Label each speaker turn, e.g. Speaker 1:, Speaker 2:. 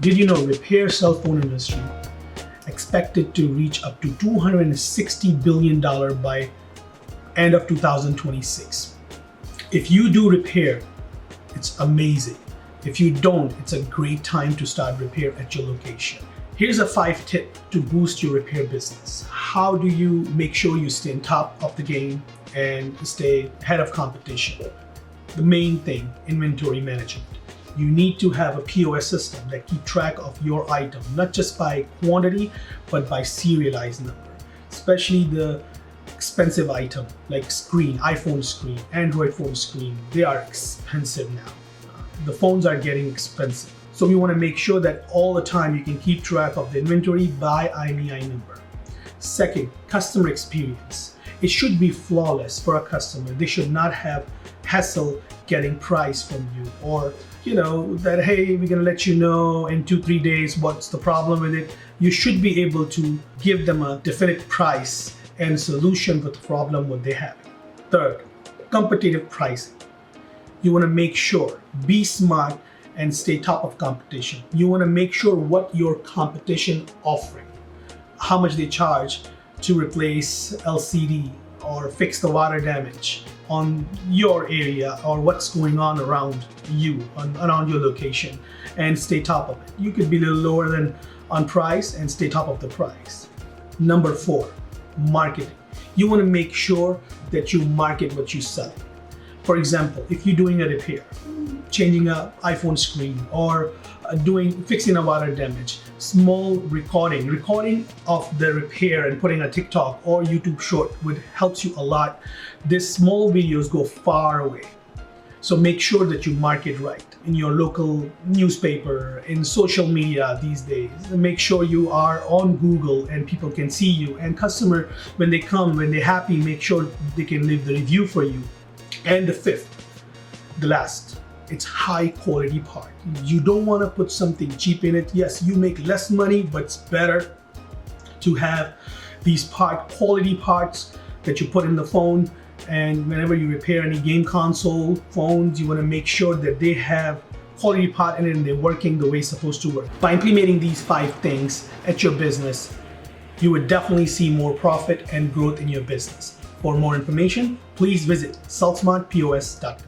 Speaker 1: Did you know repair cell phone industry expected to reach up to $260 billion by end of 2026? If you do repair, it's amazing. If you don't, it's a great time to start repair at your location. Here's a 5 tip to boost your repair business. How do you make sure you stay on top of the game and stay ahead of competition? The main thing, inventory management. You need to have a POS system that keep track of your item, not just by quantity, but by serialized number. Especially the expensive item like screen, iPhone screen, Android phone screen, they are expensive now. The phones are getting expensive. So we want to make sure that all the time you can keep track of the inventory by IMEI number. Second, customer experience. It should be flawless for a customer. They should not have hassle getting price from you, or that, hey, we're gonna let you know in 2-3 days what's the problem with it. You should be able to give them a definite price and solution for the problem what they have. Third, competitive pricing. You want to make sure, be smart and stay top of competition. You want to make sure what your competition offering, how much they charge to replace LCD or fix the water damage on your area, or what's going on around you, around your location, and stay top of it. You could be a little lower than on price and stay top of the price. Number 4, marketing. You want to make sure that you market what you sell. For example, if you're doing a repair, changing an iPhone screen, or fixing a water damage, small recording of the repair and putting a TikTok or YouTube short would help you a lot. These small videos go far away. So make sure that you market right in your local newspaper, in social media these days. Make sure you are on Google and people can see you, and customer, when they come, when they're happy, make sure they can leave the review for you. And the fifth, the last, it's high quality part. You don't want to put something cheap in it. Yes, you make less money, but it's better to have these quality parts that you put in the phone. And whenever you repair any game console phones, you want to make sure that they have quality part in it and they're working the way it's supposed to work. By implementing these 5 things at your business, you would definitely see more profit and growth in your business. For more information, please visit CellSmart POS.com.